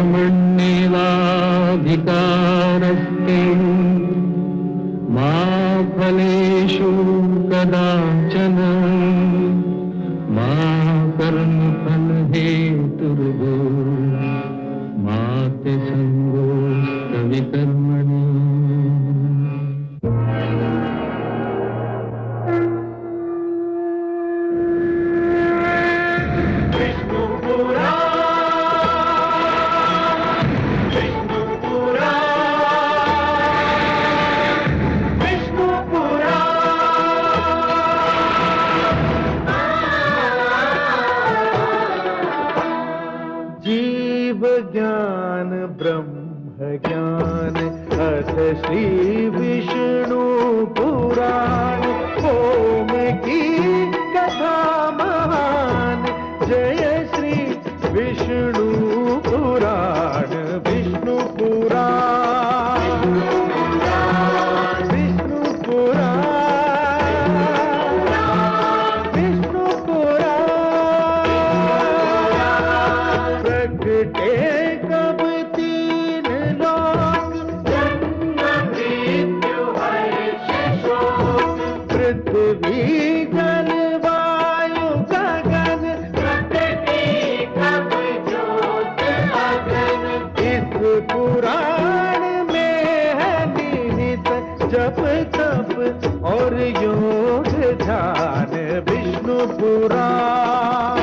कर्मण्येवाधिकारस्ते मा फलेषु कदाचन मा कर्मफलहेतुर्भो मा ते संगोऽस्त्वविकर्मणि। ज्ञान ब्रह्म ज्ञान अथ श्री विष्णु पुराण ओम की कथा महान जय श्री विष्णु पुराण विष्णु पुराण विष्णु पुराण विष्णु पुराण प्रगटे कब तीन लोक जन्म मृत्यु हर्ष शोक पृथ्वी जल वायु गगन प्रकृति कब ज्योत अगन इस पुराण में है निहित जप तप और योग ध्यान विष्णु पुराण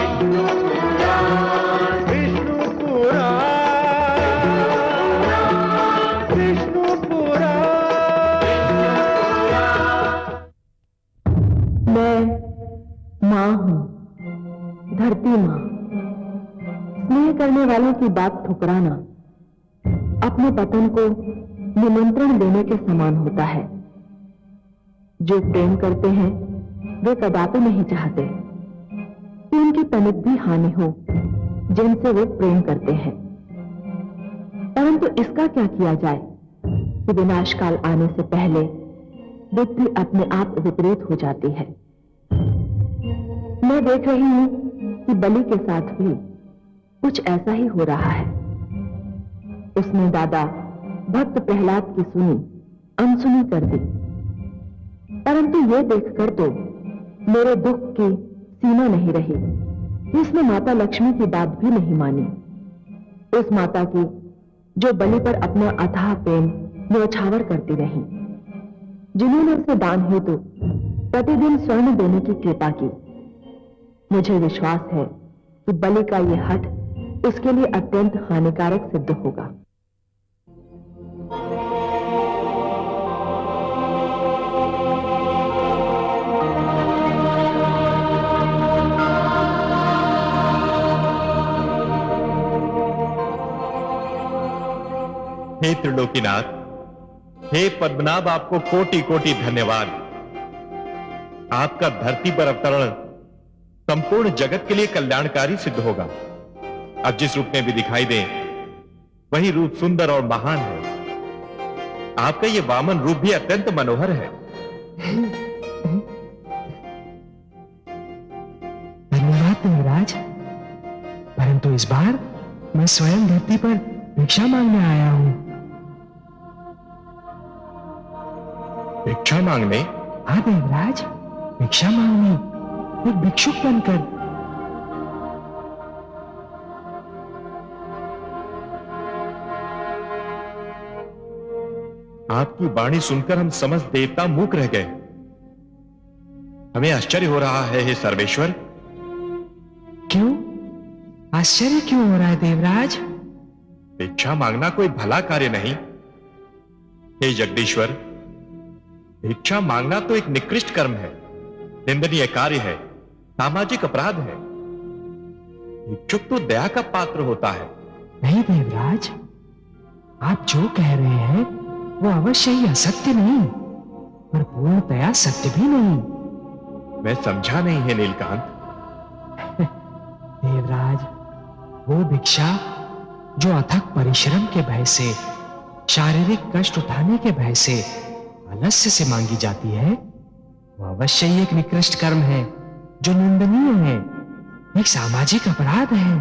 विष्णु पुराण विष्णु पुराण। मैं माँ हूँ, धरती माँ। स्नेह करने वालों की बात ठुकराना अपने पतन को निमंत्रण देने के समान होता है। जो प्रेम करते हैं वे कदापि नहीं चाहते कि उनकी तनिक भी हानि हो जिनसे वे प्रेम करते हैं। परंतु इसका क्या किया जाए कि विनाश काल आने से पहले बुद्धि अपने आप विपरीत हो जाती है। मैं देख रही हूं कि बलि के साथ भी कुछ ऐसा ही हो रहा है। उसने दादा भक्त प्रहलाद की सुनी अनसुनी कर दी, परंतु यह देखकर तो मेरे दुख की सीमा नहीं रही कि उसने माता लक्ष्मी की बात भी नहीं मानी। उस माता की जो बलि पर अपना अथाह प्रेम न्यौछावर करती रही, जिन्होंने उसे दान हेतु प्रतिदिन स्वर्ण देने की कृपा की। मुझे विश्वास है कि बलि का यह हठ उसके लिए अत्यंत हानिकारक सिद्ध होगा। हे त्रिलोकीनाथ, हे पद्मनाभ, आपको कोटि कोटि धन्यवाद। आपका धरती पर अवतरण संपूर्ण जगत के लिए कल्याणकारी सिद्ध होगा। अब जिस रूप में भी दिखाई दे वही रूप सुंदर और महान है। आपका ये वामन रूप भी अत्यंत मनोहर है। धन्यवाद देवराज, परंतु इस बार मैं स्वयं धरती पर भिक्षा मांगने आया हूं। भिक्षा मांगने? हाँ देवराज, भिक्षा मांगने, एक भिक्षुक बनकर। आपकी वाणी सुनकर हम समस्त देवता मूक रह गए। हमें आश्चर्य हो रहा है हे सर्वेश्वर। क्यों आश्चर्य क्यों हो रहा है देवराज? भिक्षा मांगना कोई भला कार्य नहीं। हे जगदीश्वर, भिक्षा मांगना तो एक निकृष्ट कर्म है, निंदनीय कार्य है, सामाजिक अपराध है। भिक्षुक तो दया का पात्र होता है। नहीं देवराज, आप जो कह रहे हैं वो अवश्य ही असत्य नहीं, पर पूर्णतया सत्य भी नहीं। मैं समझा नहीं है नीलकांत। देवराज, वो भिक्षा जो अथक परिश्रम के भय से, शारीरिक कष्ट उठाने के भय से, आलस्य से मांगी जाती है, वो अवश्य ही एक निकृष्ट कर्म है जो निंदनीय है, एक सामाजिक अपराध है।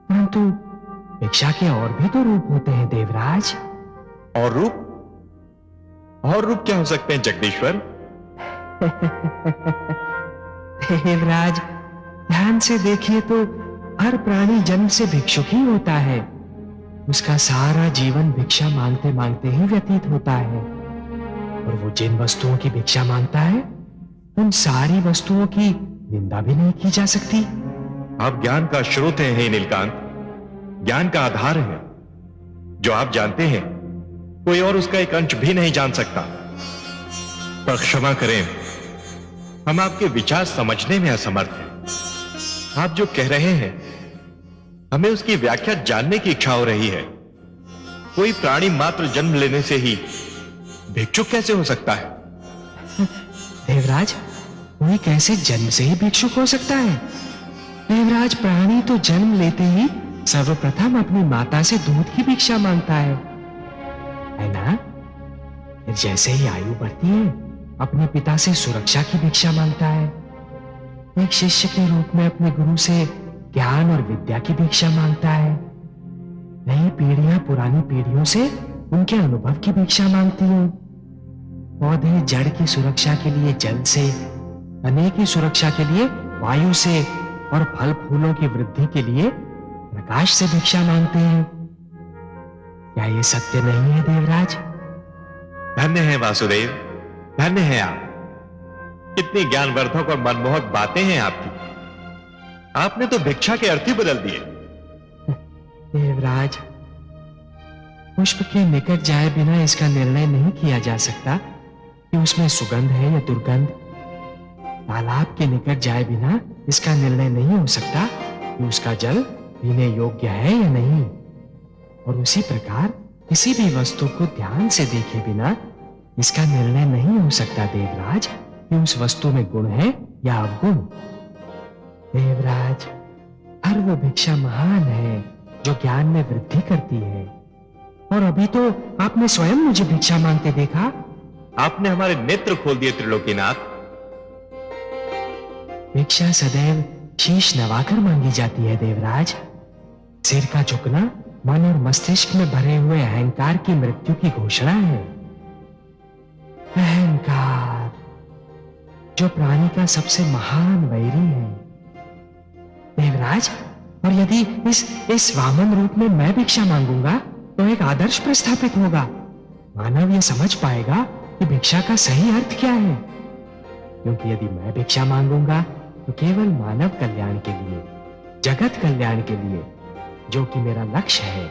परंतु भिक्षा के और भी तो रूप होते हैं देवराज। और रूप? और रूप क्या हो सकते हैं जगदीश्वर? देवराज, ध्यान से देखिए तो हर प्राणी जन्म से भिक्षुक ही होता है। उसका सारा जीवन भिक्षा मांगते मांगते ही व्यतीत होता है, और वो जिन वस्तुओं की भिक्षा मांगता है उन सारी वस्तुओं की निंदा भी नहीं की जा सकती। आप ज्ञान का स्रोत हैं हे नीलकांत, ज्ञान का आधार है। जो आप जानते हैं कोई और उसका एक अंश भी नहीं जान सकता। पर क्षमा करें, हम आपके विचार समझने में असमर्थ हैं। आप जो कह रहे हैं हमें उसकी व्याख्या जानने की इच्छा हो रही है। कोई प्राणी मात्र जन्म लेने से ही भिक्षुक कैसे हो सकता है? देवराज, कोई कैसे जन्म से ही भिक्षुक हो सकता है? देवराज, प्राणी तो जन्म लेते ही सर्वप्रथम अपनी माता से दूध की भिक्षा मांगता है ना? फिर जैसे ही आयु बढ़ती है अपने पिता से सुरक्षा की भिक्षा मांगता है। एक शिष्य के रूप में अपने गुरु से ज्ञान और विद्या की भिक्षा मांगता है। नई पीढ़ियां पुरानी पीढ़ियों से उनके अनुभव की भिक्षा मांगती हैं। पौधे जड़ की सुरक्षा के लिए जल से, तने की सुरक्षा के लिए वायु से, और फल फूलों की वृद्धि के लिए प्रकाश से भिक्षा मांगते हैं। क्या ये सत्य नहीं है देवराज? धन्य है वासुदेव, धन्य है आप। कितनी ज्ञानवर्धक और मनमोहक बातें हैं आपकी। आपने तो भिक्षा के अर्थ ही बदल दिए। देवराज, पुष्प के निकट जाए बिना इसका निर्णय नहीं किया जा सकता कि उसमें सुगंध है या दुर्गंध। तालाब के निकट जाए बिना इसका निर्णय नहीं हो सकता कि उसका जल पीने योग्य है या नहीं। और उसी प्रकार किसी भी वस्तु को ध्यान से देखे बिना इसका निर्णय नहीं हो सकता देवराज कि उस वस्तु में गुण है या अवगुण। देवराज, हर वो भिक्षा महान है जो ज्ञान में वृद्धि करती है। और अभी तो आपने स्वयं मुझे भिक्षा मांगते देखा। आपने हमारे नेत्र खोल दिए त्रिलोकीनाथ। भिक्षा सदैव शीश नवाकर मांगी जाती है देवराज। सिर का झुकना मन और मस्तिष्क में भरे हुए अहंकार की मृत्यु की घोषणा है। अहंकार, जो प्राणी का सबसे महान वैरी है देवराज। और यदि इस वामन रूप में मैं भिक्षा मांगूंगा तो एक आदर्श प्रस्थापित होगा। मानव यह समझ पाएगा कि भिक्षा का सही अर्थ क्या है। क्योंकि यदि मैं भिक्षा मांगूंगा तो केवल मानव कल्याण के लिए, जगत कल्याण के लिए, जो कि मेरा लक्ष्य है।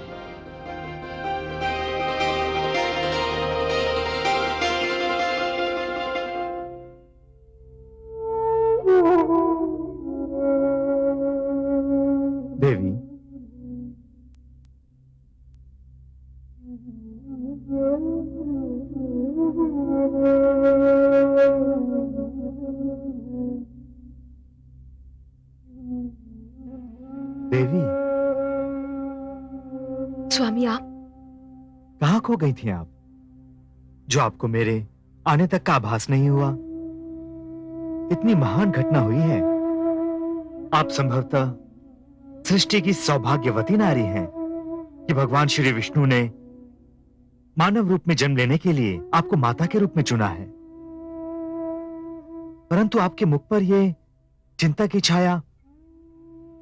देवी, देवी, स्वामी, आप कहां खो गई थी आप, जो आपको मेरे आने तक का आभास नहीं हुआ? इतनी महान घटना हुई है। आप संभवतः सृष्टि की सौभाग्यवती नारी हैं कि भगवान श्री विष्णु ने मानव रूप में जन्म लेने के लिए आपको माता के रूप में चुना है। परंतु आपके मुख पर यह चिंता की छाया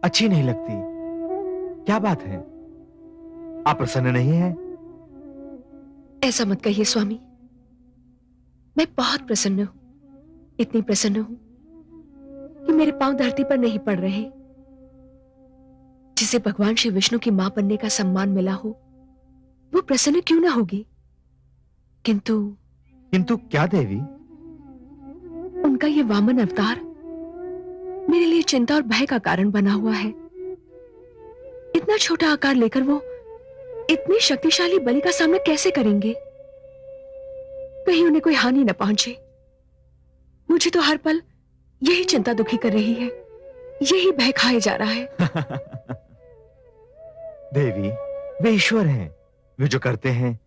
अच्छी नहीं लगती। क्या बात है? आप प्रसन्न नहीं हैं? ऐसा मत कहिए स्वामी, मैं बहुत प्रसन्न हूं। इतनी प्रसन्न हूं कि मेरे पांव धरती पर नहीं पड़ रहे। जिसे भगवान श्री विष्णु की मां बनने का सम्मान मिला हो वो प्रसन्न क्यों ना होगी। किंतु क्या देवी? उनका ये वामन अवतार मेरे लिए चिंता और भय का कारण बना हुआ है। इतना छोटा आकार लेकर वो इतनी शक्तिशाली बलि का सामना कैसे करेंगे? कहीं उन्हें कोई हानि न पहुंचे। मुझे तो हर पल यही चिंता दुखी कर रही है, यही भय खाए जा रहा है। देवी, वे ईश्वर हैं। वे जो करते हैं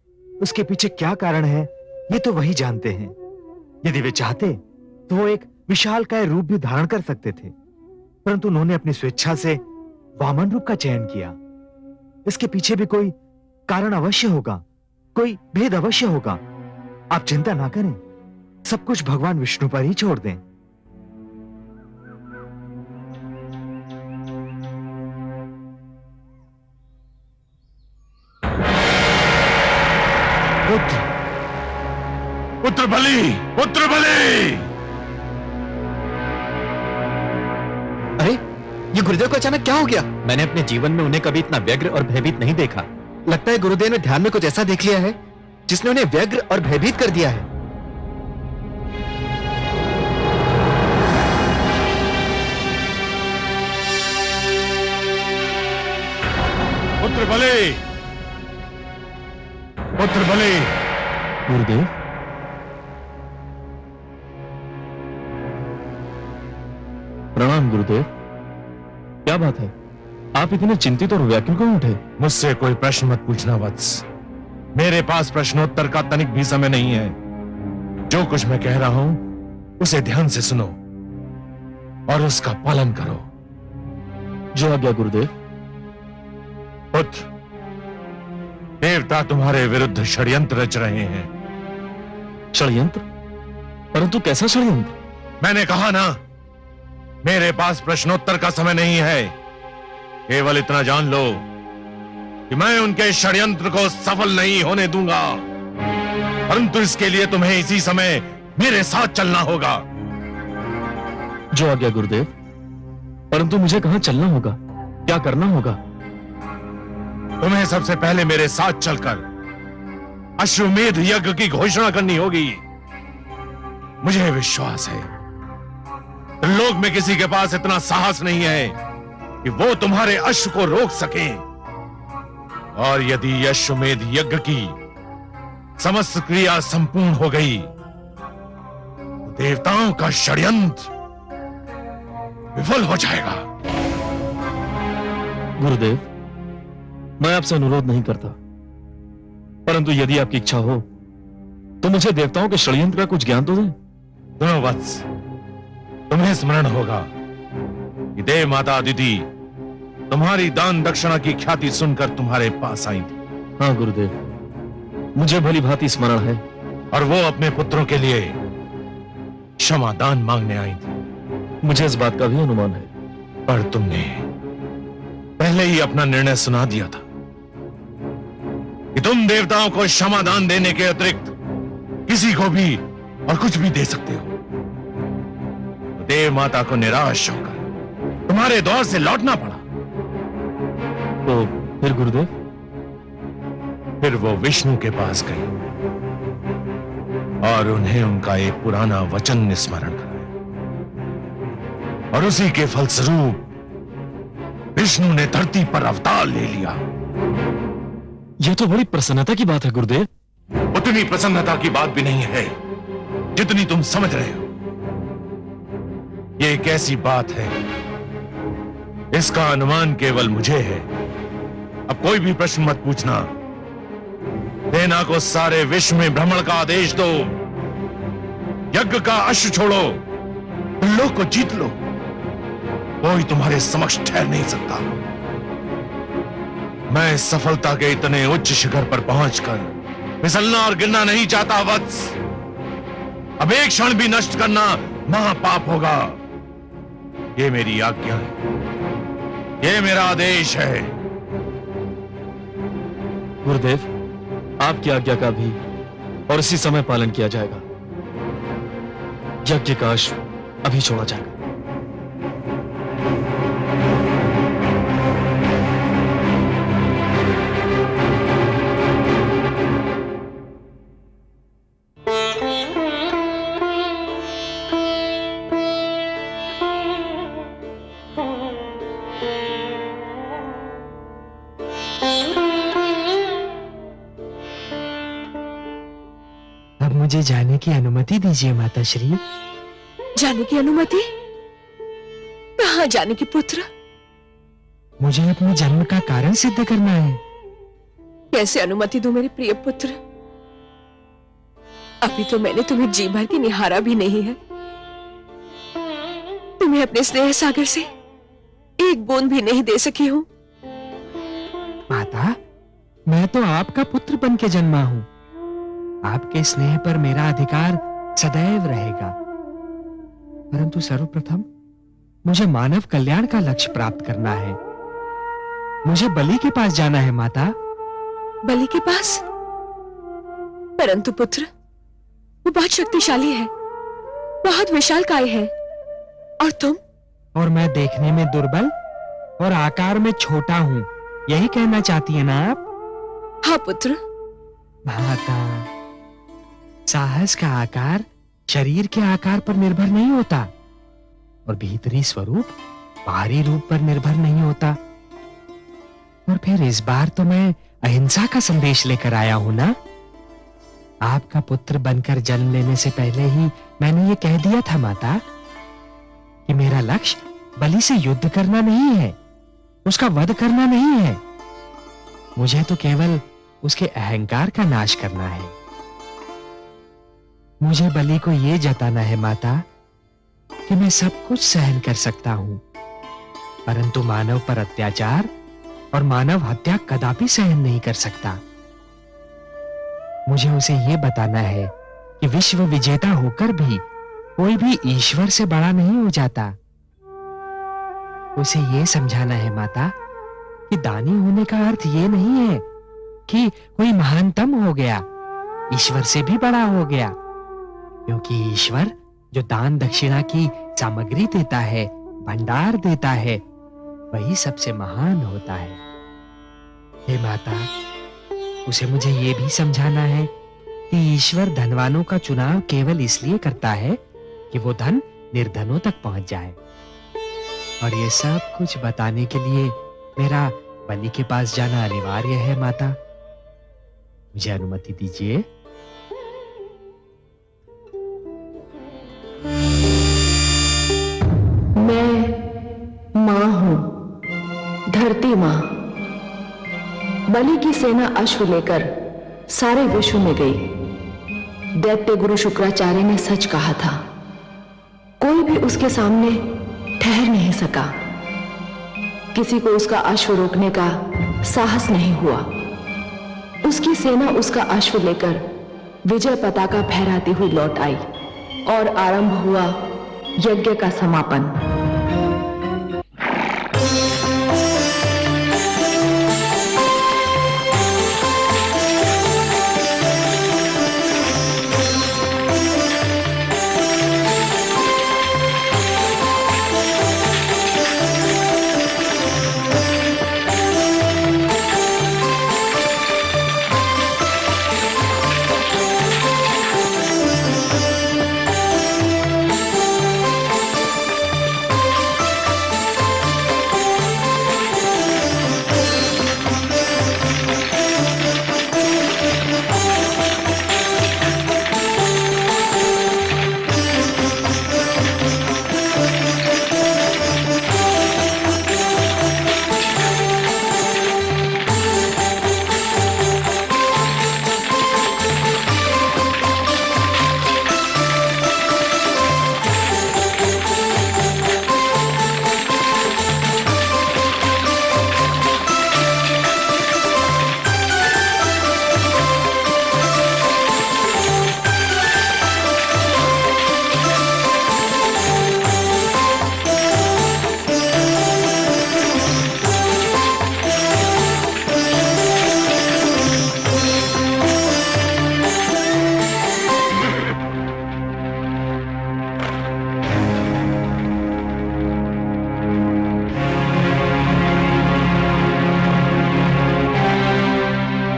उसके पीछे क्या कारण है ये तो वही जानते हैं। यदि वे चाहते तो वो एक विशालकाय रूप भी धारण कर सकते थे, परंतु उन्होंने अपनी स्वेच्छा से वामन रूप का चयन किया। इसके पीछे भी कोई कारण अवश्य होगा, कोई भेद अवश्य होगा। आप चिंता ना करें, सब कुछ भगवान विष्णु पर ही छोड़ दें। पुत्र बलि, पुत्र बलि! अरे, ये गुरुदेव को अचानक क्या हो गया? मैंने अपने जीवन में उन्हें कभी इतना व्यग्र और भयभीत नहीं देखा। लगता है गुरुदेव ने ध्यान में कुछ ऐसा देख लिया है जिसने उन्हें व्यग्र और भयभीत कर दिया है। पुत्र बलि, पुत्र बलि! गुरुदेव, प्रणाम गुरुदेव। क्या बात है, आप इतने चिंतित और व्याकुल क्यों उठे? मुझसे कोई प्रश्न मत पूछना वत्स। मेरे पास प्रश्नोत्तर का तनिक भी समय नहीं है। जो कुछ मैं कह रहा हूं उसे ध्यान से सुनो और उसका पालन करो। जो आज्ञा गुरुदेव। पुत्र, देवता तुम्हारे विरुद्ध षड्यंत्र रच रहे हैं। षड्यंत्र? परंतु कैसा षड्यंत्र? मैंने कहा ना, मेरे पास प्रश्नोत्तर का समय नहीं है। केवल इतना जान लो कि मैं उनके षड्यंत्र को सफल नहीं होने दूंगा, परंतु इसके लिए तुम्हें इसी समय मेरे साथ चलना होगा। जो आज्ञा गुरुदेव। परंतु मुझे कहां चलना होगा, क्या करना होगा? तुम्हें सबसे पहले मेरे साथ चलकर अश्वमेध यज्ञ की घोषणा करनी होगी। मुझे विश्वास है लोक में किसी के पास इतना साहस नहीं है कि वो तुम्हारे अश्व को रोक सके। और यदि अश्वमेध यज्ञ की समस्त क्रिया संपूर्ण हो गई तो देवताओं का षड्यंत्र विफल हो जाएगा। गुरुदेव, मैं आपसे अनुरोध नहीं करता, परंतु यदि आपकी इच्छा हो तो मुझे देवताओं के षड्यंत्र का कुछ ज्ञान तो दें। सुनो वत्स, तुम्हें स्मरण होगा कि देव माता अदिति तुम्हारी दान दक्षिणा की ख्याति सुनकर तुम्हारे पास आई थी। हाँ गुरुदेव, मुझे भली भांति स्मरण है। और वो अपने पुत्रों के लिए क्षमा दान मांगने आई थी। मुझे इस बात का भी अनुमान है। पर तुमने पहले ही अपना निर्णय सुना दिया था कि तुम देवताओं को क्षमा दान देने के अतिरिक्त किसी को भी और कुछ भी दे सकते हो। तो देव माता को निराश होकर तुम्हारे दौर से लौटना पड़ा। तो फिर गुरुदेव? फिर वो विष्णु के पास गई और उन्हें उनका एक पुराना वचन स्मरण कराया, और उसी के फलस्वरूप विष्णु ने धरती पर अवतार ले लिया। यह तो बड़ी प्रसन्नता की बात है गुरुदेव। उतनी प्रसन्नता की बात भी नहीं है जितनी तुम समझ रहे हो। यह एक ऐसी बात है, इसका अनुमान केवल मुझे है। अब कोई भी प्रश्न मत पूछना। सेना को सारे विश्व में भ्रमण का आदेश दो, यज्ञ का अश्व छोड़ो, लोक को जीत लो। कोई तुम्हारे समक्ष ठहर नहीं सकता। मैं सफलता के इतने उच्च शिखर पर पहुंचकर फिसलना और गिरना नहीं चाहता वत्स। अब एक क्षण भी नष्ट करना महापाप होगा। ये मेरी आज्ञा है, ये मेरा आदेश है। गुरुदेव, आपकी आज्ञा का भी और इसी समय पालन किया जाएगा। यज्ञ का अश्व अभी छोड़ा जाएगा। अब मुझे जाने की अनुमति दीजिए माताश्री। जाने की अनुमति? कहाँ जाने की पुत्र? मुझे अपने जन्म का कारण सिद्ध करना है। कैसे अनुमति दूं मेरे प्रिय पुत्र? अभी तो मैंने तुम्हें जी भर के निहारा भी नहीं है। तुम्हें अपने स्नेह सागर से एक बूंद भी नहीं दे सकी हूं। माता, मैं तो आपका पुत्र बन के जन्मा हूं। आपके स्नेह पर मेरा अधिकार सदैव रहेगा। परंतु सर्वप्रथम मुझे मानव कल्याण का लक्ष्य प्राप्त करना है। मुझे बलि के पास जाना है माता। बलि के पास? परंतु पुत्र, वो बहुत शक्तिशाली है, बहुत विशालकाय है, और तुम? और मैं देखने में दुर्बल और आकार में छोटा हूं, यही कहना चाहती है ना आप? हाँ पुत्र। माता, साहस का आकार शरीर के आकार पर निर्भर नहीं होता, और भीतरी स्वरूप बाहरी रूप पर निर्भर नहीं होता। और फिर इस बार तो मैं अहिंसा का संदेश लेकर आया हूं ना। आपका पुत्र बनकर जन्म लेने से पहले ही मैंने ये कह दिया था माता कि मेरा लक्ष्य बलि से युद्ध करना नहीं है, उसका वध करना नहीं है। मुझे तो केवल उसके अहंकार का नाश करना है। मुझे बलि को यह जताना है माता कि मैं सब कुछ सहन कर सकता हूं, परंतु मानव पर अत्याचार और मानव हत्या कदापि सहन नहीं कर सकता। मुझे उसे यह बताना है कि विश्व विजेता होकर भी कोई भी ईश्वर से बड़ा नहीं हो जाता। उसे यह समझाना है माता कि दानी होने का अर्थ यह नहीं है कि कोई महानतम हो गया, ईश्वर से भी बड़ा हो गया, क्योंकि ईश्वर जो दान दक्षिणा की सामग्री देता है, भंडार देता है, वही सबसे महान होता है। हे माता, उसे मुझे यह भी समझाना है कि ईश्वर धनवानों का चुनाव केवल इसलिए करता है कि वो धन निर्धनों तक पहुंच जाए। और ये सब कुछ बताने के लिए मेरा बलि के पास जाना अनिवार्य है माता। मुझे अनुमति दीजिए। मैं मां हूं, धरती मां। बलि की सेना अश्व लेकर सारे विश्व में गई। दैत्य गुरु शुक्राचार्य ने सच कहा था, कोई भी उसके सामने ठहर नहीं सका। किसी को उसका अश्व रोकने का साहस नहीं हुआ। उसकी सेना उसका अश्व लेकर विजय पताका फहराती हुई लौट आई और आरंभ हुआ यज्ञ का समापन।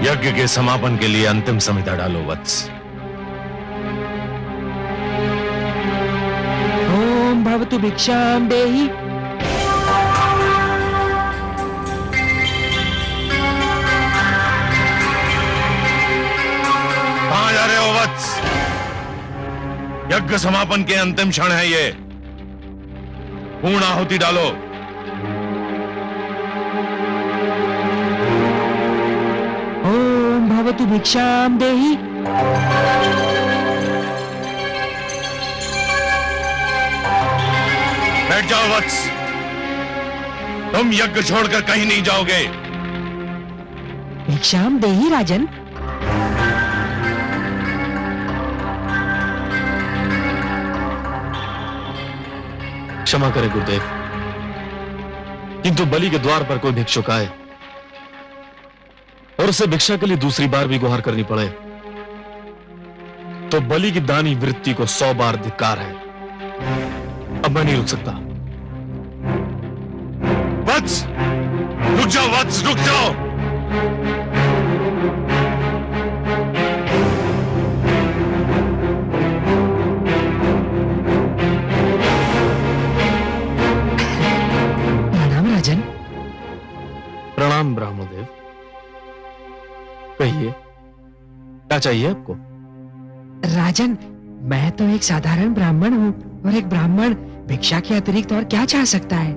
यज्ञ के समापन के लिए अंतिम संहिता डालो वत्स। ओम भवतु भिक्षाम देहि। कहां जा रहे हो वत्स? यज्ञ समापन के अंतिम क्षण है ये। पूर्ण आहुति डालो। भवतु भिक्षाम देहि। बैठ जाओ वत्स, तुम यज्ञ छोड़कर कहीं नहीं जाओगे। भिक्षाम देहि राजन। क्षमा करें गुरुदेव, किंतु बलि के द्वार पर कोई भिक्षुक आए और उसे भिक्षा के लिए दूसरी बार भी गुहार करनी पड़े तो बलि की दानी वृत्ति को 100 बार धिक्कार है। अब मैं नहीं रुक सकता। वत्स, रुक जाओ वत्स, रुक जाओ। प्रणाम राजन। प्रणाम ब्राह्मणदेव। कहिए, क्या चाहिए आपको? राजन, मैं तो एक साधारण ब्राह्मण हूँ और एक ब्राह्मण भिक्षा के अतिरिक्त और क्या चाह सकता है?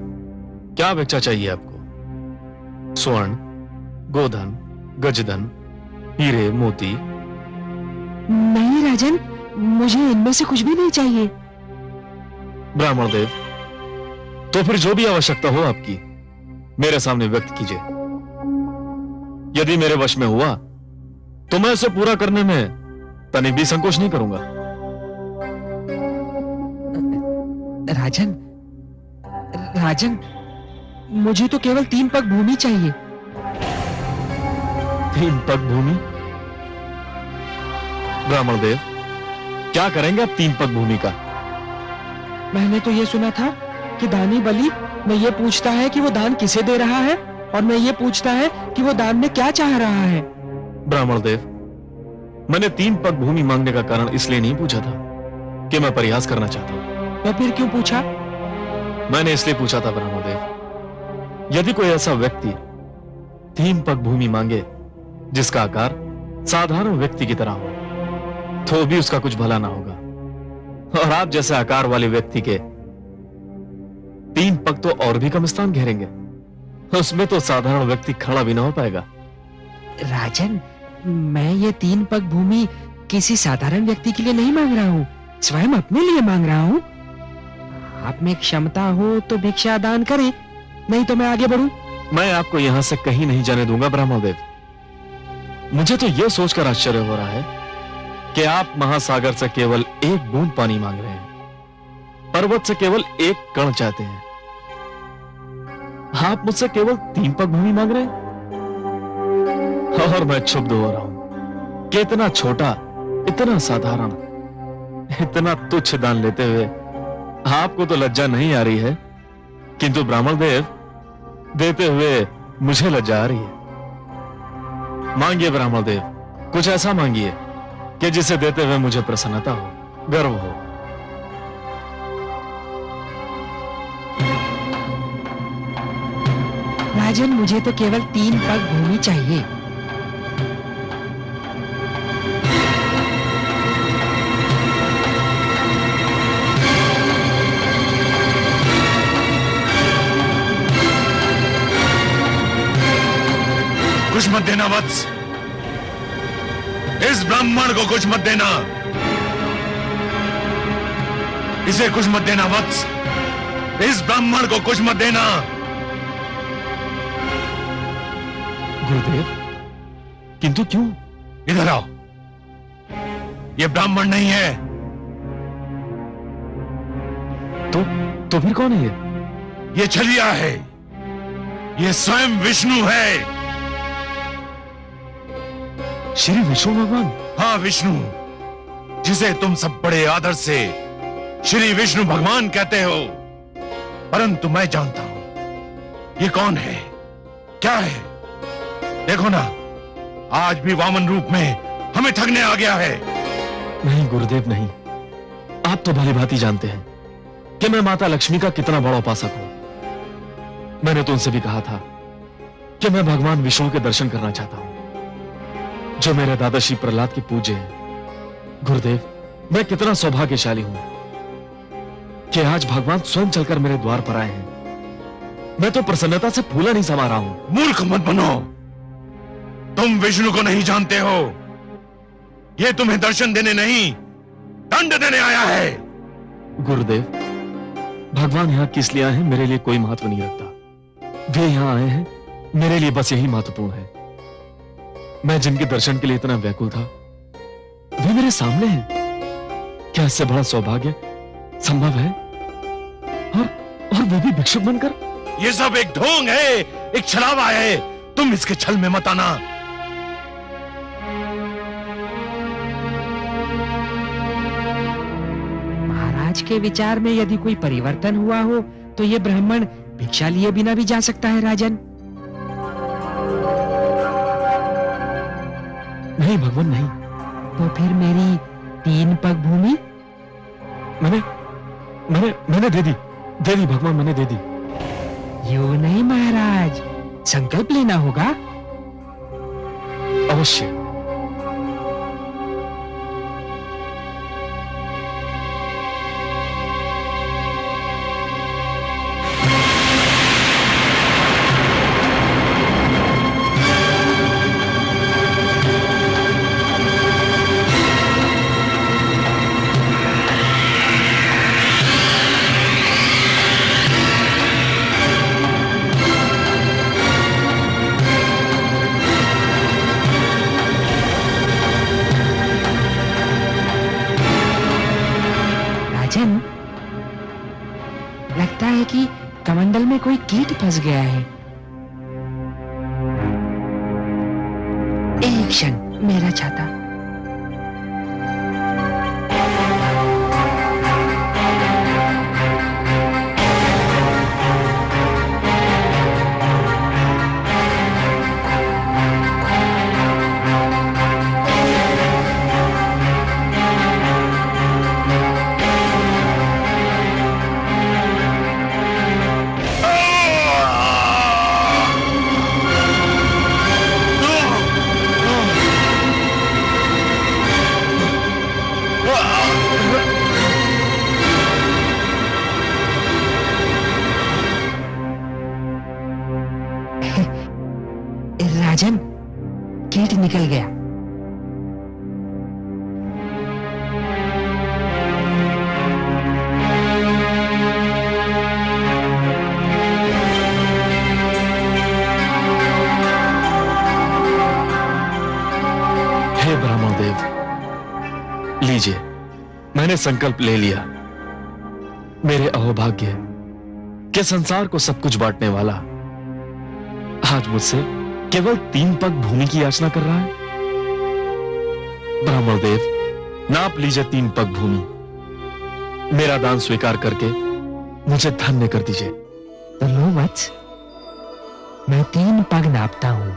क्या भिक्षा चाहिए आपको? स्वर्ण, गोधन, गजधन, हीरे, मोती? नहीं राजन, मुझे इनमें से कुछ भी नहीं चाहिए। ब्राह्मणदेव, तो फिर जो भी आवश्यकता हो आपकी मेरे सामने व्यक्त कीजिए। यदि मेरे वश में हुआ तो मैं उसे पूरा करने में तनिक भी संकोच नहीं करूंगा। राजन, राजन, मुझे तो केवल 3 पग भूमि चाहिए। 3 पग भूमि? ब्राह्मणदेव, क्या करेंगे आप 3 पग भूमि का? मैंने तो ये सुना था कि दानी बलि न ये पूछता है कि वो दान किसे दे रहा है और न ये पूछता है कि वो दान में क्या चाह रहा है। ब्राह्मणदेव, मैंने 3 पग भूमि मांगने का कारण इसलिए नहीं पूछा था कि मैं प्रयास करना चाहता हूं। तो फिर क्यों पूछा? मैंने इसलिए पूछा था ब्राह्मणदेव, यदि कोई ऐसा व्यक्ति 3 पग भूमि मांगे जिसका आकार साधारण व्यक्ति की तरह हो तो भी उसका कुछ भला ना होगा, और आप जैसे आकार वाले व्यक्ति के 3 पग तो और भी कम स्थान घेरेंगे, उसमें तो साधारण व्यक्ति खड़ा भी ना हो पाएगा। राजन, मैं ये 3 पग भूमि किसी साधारण व्यक्ति के लिए नहीं मांग रहा हूँ, स्वयं अपने लिए मांग रहा हूँ। आप में क्षमता हो तो भिक्षा दान करें, नहीं तो मैं आगे बढ़ूं। मैं आपको यहां से कहीं नहीं जाने दूंगा ब्राह्मणदेव। मुझे तो यह सोचकर आश्चर्य हो रहा है कि आप महासागर से केवल 1 बूंद पानी मांग रहे हैं, पर्वत से केवल 1 कण चाहते हैं। आप मुझसे केवल 3 पग भूमि मांग रहे हैं और मैं क्षुब्ध हो रहा हूं कि इतना छोटा, इतना साधारण, इतना तुच्छ दान लेते हुए आपको तो लज्जा नहीं आ रही है, किंतु ब्राह्मणदेव देते हुए मुझे लज्जा आ रही है। मांगिए ब्राह्मणदेव, कुछ ऐसा मांगिए कि जिसे देते हुए मुझे प्रसन्नता हो, गर्व हो। राजन, मुझे तो केवल 3 पग भूमि चाहिए। कुछ मत देना वत्स, इस ब्राह्मण को कुछ मत देना, इसे कुछ मत देना वत्स, इस ब्राह्मण को कुछ मत देना। गुरुदेव, किंतु क्यों? इधर आओ, ये ब्राह्मण नहीं है। तो फिर कौन है ये? ये छलिया है, ये स्वयं विष्णु है। श्री विष्णु भगवान? हाँ, विष्णु, जिसे तुम सब बड़े आदर से श्री विष्णु भगवान कहते हो, परंतु मैं जानता हूं ये कौन है, क्या है। देखो ना, आज भी वामन रूप में हमें ठगने आ गया है। नहीं गुरुदेव नहीं, आप तो भली भांति जानते हैं कि मैं माता लक्ष्मी का कितना बड़ा उपासक हूं। मैंने तो उनसे भी कहा था कि मैं भगवान विष्णु के दर्शन करना चाहता हूं, जो मेरे दादा श्री प्रहलाद के पूज्य हैं। गुरुदेव, मैं कितना सौभाग्यशाली हूं कि आज भगवान स्वयं चलकर मेरे द्वार पर आए हैं। मैं तो प्रसन्नता से फूला नहीं समा रहा हूं। मूर्ख मत बनो, तुम विष्णु को नहीं जानते हो। यह तुम्हें दर्शन देने नहीं, दंड देने आया है। गुरुदेव, भगवान यहां किस लिए आए हैं मेरे लिए कोई महत्व नहीं रखता। वे यहां आए हैं मेरे लिए बस यही महत्वपूर्ण है। मैं जिनके दर्शन के लिए इतना व्याकुल था वे मेरे सामने हैं। क्या इससे बड़ा सौभाग्य संभव है? और वो भी भिक्षुक बनकर। ये सब एक ढोंग है, एक छलावा है। तुम इसके छल में मत आना। महाराज के विचार में यदि कोई परिवर्तन हुआ हो तो ये ब्राह्मण भिक्षा लिए बिना भी जा सकता है राजन। नहीं भगवान नहीं। तो फिर मेरी 3 पग भूमि मैंने दे दी भगवान, मैंने दे दी। यूं नहीं महाराज, संकल्प लेना होगा। अवश्य। लगता है कि कमंडल में कोई कीट फंस गया है। एक क्षण, मेरा छाता। राजन, कीट निकल गया। हे ब्राह्मण देव, लीजिए, मैंने संकल्प ले लिया। मेरे अहोभाग्य के संसार को सब कुछ बांटने वाला आज मुझसे केवल 3 पग भूमि की याचना कर रहा है। ब्राह्मण देव, नाप लीजिए 3 पग भूमि। मेरा दान स्वीकार करके मुझे धन्य कर दीजिए। तो लो वत्स, मैं 3 पग नापता हूं।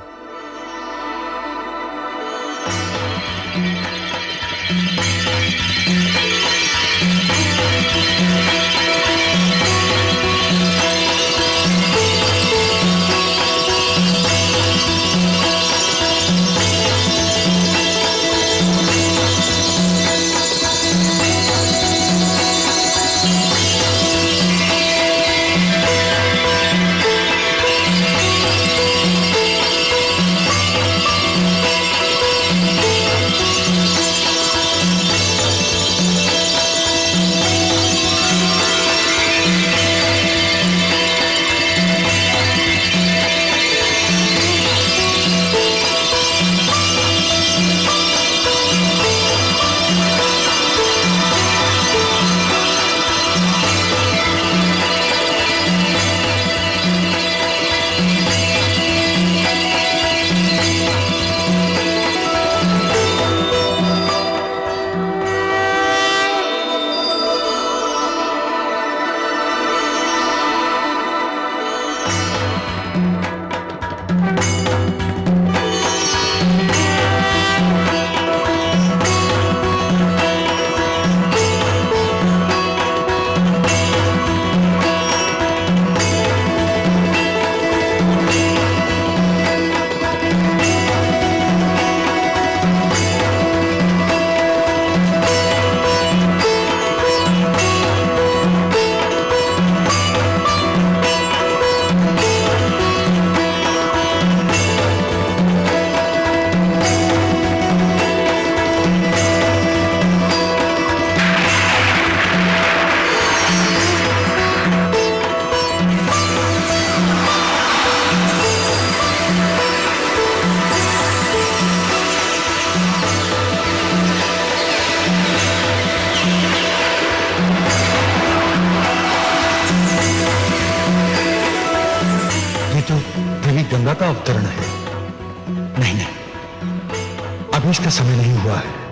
देवी गंगा का अवतरण है। नहीं नहीं, अभी इसका समय नहीं हुआ है।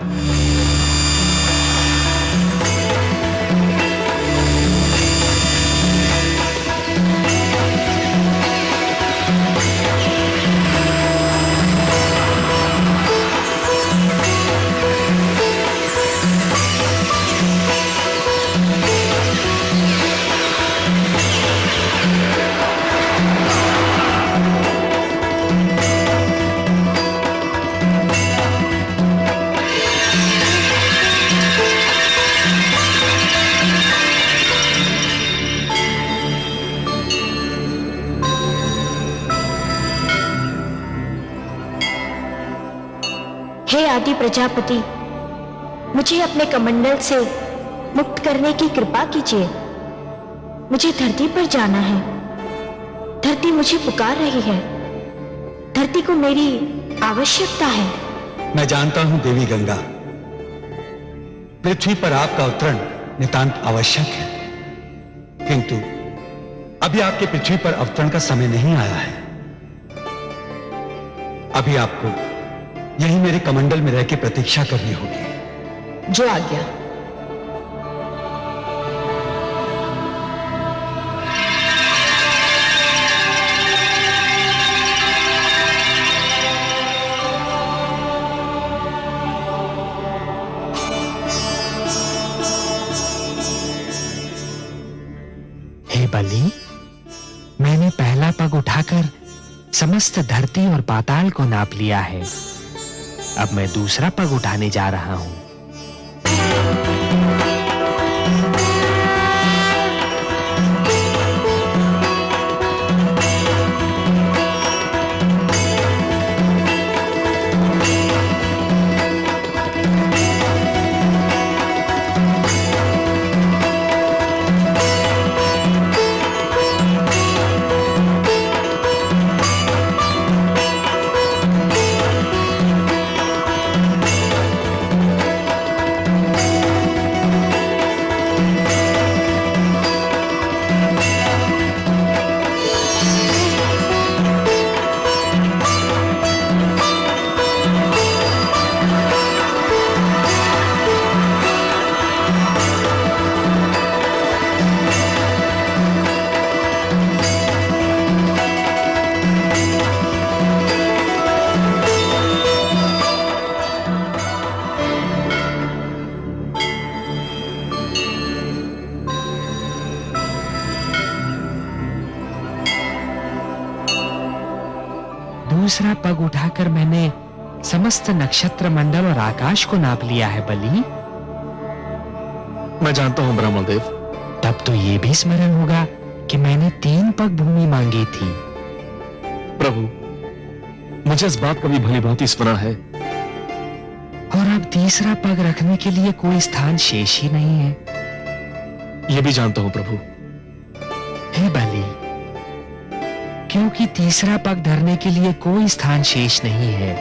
हे आदि प्रजापति, मुझे अपने कमंडल से मुक्त करने की कृपा कीजिए। मुझे धरती पर जाना है। धरती मुझे पुकार रही है। धरती को मेरी आवश्यकता है। मैं जानता हूं देवी गंगा, पृथ्वी पर आपका अवतरण नितांत आवश्यक है, किंतु अभी आपके पृथ्वी पर अवतरण का समय नहीं आया है। अभी आपको यही मेरे कमंडल में रह के प्रतीक्षा करनी होगी। जो आज्ञा। हे बलि, मैंने पहला पग उठाकर समस्त धरती और पाताल को नाप लिया है। अब मैं दूसरा पग उठाने जा रहा हूं। दूसरा पग उठाकर मैंने समस्त नक्षत्र मंडल और आकाश को नाप लिया है बलि। मैं जानता हूं ब्रह्मदेव। तब तो ये भी स्मरण होगा कि मैंने 3 पग भूमि मांगी थी। प्रभु, मुझे इस बात का भी भली भांति स्मरण है। और अब तीसरा पग रखने के लिए कोई स्थान शेष ही नहीं है। यह भी जानता हूं प्रभु। हे बलि, क्योंकि तीसरा पग धरने के लिए कोई स्थान शेष नहीं है।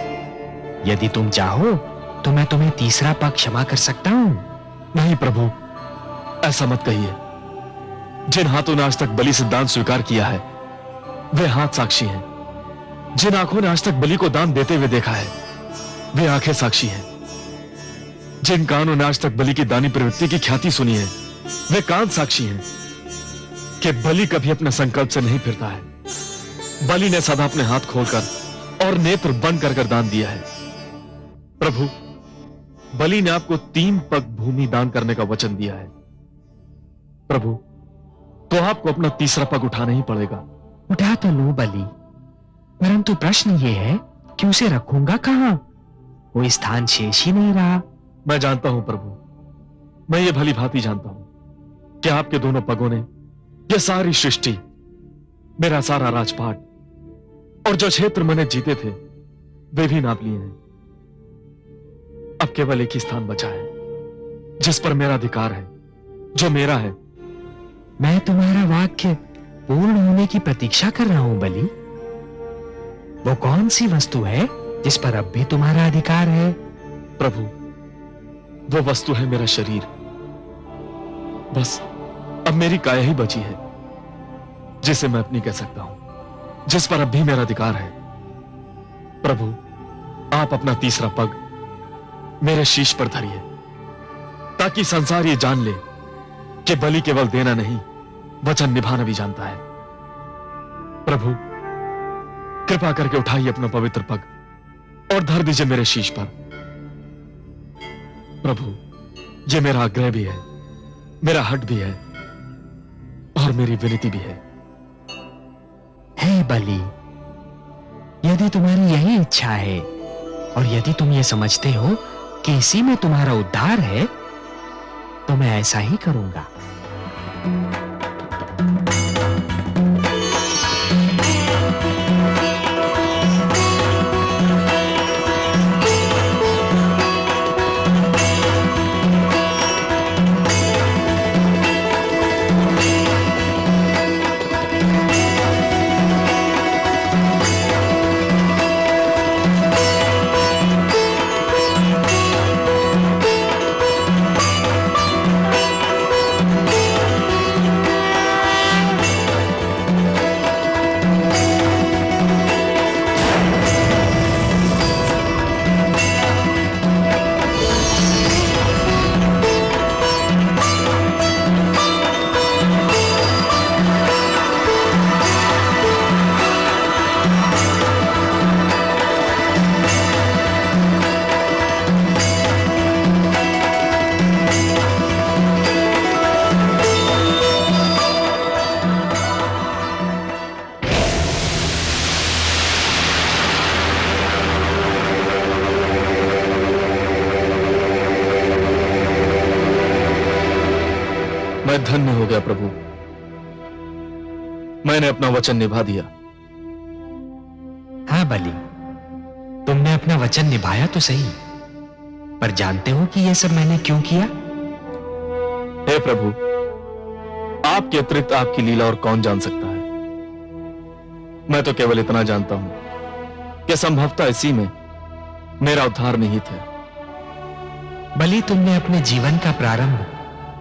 यदि तुम चाहो तो मैं तुम्हें तीसरा पग क्षमा कर सकता हूं। नहीं प्रभु, ऐसा मत कहिए। जिन हाथों ने आज तक बलि सिद्धांत स्वीकार किया है वे हाथ साक्षी हैं। जिन आंखों ने आज तक बलि को दान देते हुए देखा है वे आंखें साक्षी हैं। जिन कानों ने आज तक बलि की दानी प्रवृत्ति की ख्याति सुनी है वे कान साक्षी हैं कि बलि कभी अपने संकल्प से नहीं फिरता है। बलि ने सदा अपने हाथ खोलकर और नेत्र बंद कर दान दिया है। प्रभु, बलि ने आपको 3 पग भूमि दान करने का वचन दिया है। प्रभु, तो आपको अपना तीसरा पग उठाना ही पड़ेगा। उठा तो लो बलि, परंतु प्रश्न ये है कि उसे रखूंगा कहां? कोई स्थान शेष ही नहीं रहा। मैं जानता हूं प्रभु, मैं ये भली भांति जानता हूं कि आपके दोनों पगों ने यह सारी सृष्टि, मेरा सारा राजपाट और जो क्षेत्र मैंने जीते थे वे भी नाप लिए हैं। अब केवल एक ही स्थान बचा है जिस पर मेरा अधिकार है, जो मेरा है। मैं तुम्हारा वाक्य पूर्ण होने की प्रतीक्षा कर रहा हूं बलि। वो कौन सी वस्तु है जिस पर अब भी तुम्हारा अधिकार है? प्रभु, वो वस्तु है मेरा शरीर। बस अब मेरी काया ही बची है जिसे मैं अपनी कह सकता हूं। जिस पर अब भी मेरा अधिकार है। प्रभु, आप अपना तीसरा पग मेरे शीश पर धरिए, ताकि संसार ये जान ले कि बलि केवल देना नहीं, वचन निभाना भी जानता है। प्रभु, कृपा करके उठाइए अपना पवित्र पग और धर दीजिए मेरे शीश पर। प्रभु, ये मेरा आग्रह भी है, मेरा हट भी है और मेरी विनती भी है। हे बलि, यदि तुम्हारी यही इच्छा है और यदि तुम ये समझते हो कि इसी में तुम्हारा उद्धार है, तो मैं ऐसा ही करूंगा। मैं धन्य हो गया प्रभु, मैंने अपना वचन निभा दिया। हाँ बलि, तुमने अपना वचन निभाया तो सही, पर जानते हो कि यह सब मैंने क्यों किया? हे प्रभु, आपके अतिरिक्त आपकी लीला और कौन जान सकता है। मैं तो केवल इतना जानता हूं कि संभवतः इसी में मेरा उद्धार निहित है। बलि, तुमने अपने जीवन का प्रारंभ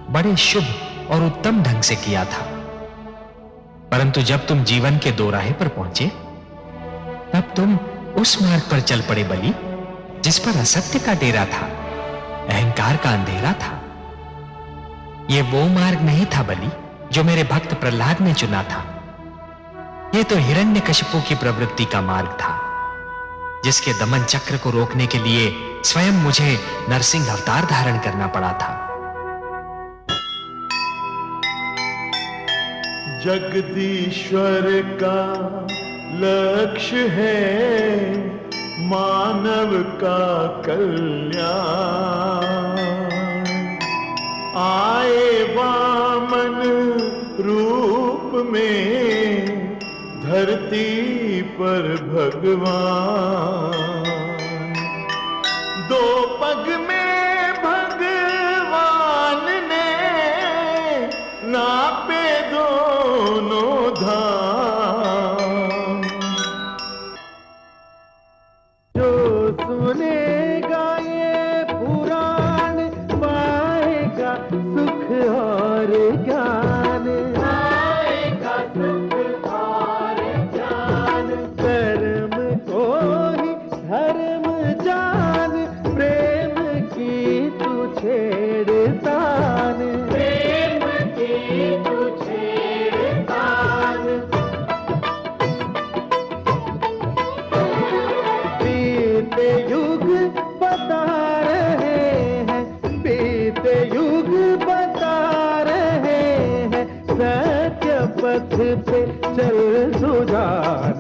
बड़े शुभ और उत्तम ढंग से किया था, परंतु जब तुम जीवन के दोराहे पर पहुंचे, तब तुम उस मार्ग पर चल पड़े बलि, जिस पर असत्य का डेरा था, अहंकार का अंधेरा था। यह वो मार्ग नहीं था बलि, जो मेरे भक्त प्रहलाद ने चुना था। यह तो हिरण्यकशिपु की प्रवृत्ति का मार्ग था, जिसके दमन चक्र को रोकने के लिए स्वयं मुझे नरसिंह अवतार धारण करना पड़ा था। जगदीश्वर का लक्ष्य है मानव का कल्याण। आए वामन रूप में धरती पर भगवान। दो पग में भगवान ने नापे दोनों धाम। जो सुनेगा ये पुराण पाएगा सुख और ज्ञान। पाएगा सुख और ज्ञान। कर्म को ही धर्म जान, प्रेम की तू छेड़तान। प्रेम की तू पथ पे चल सुजान।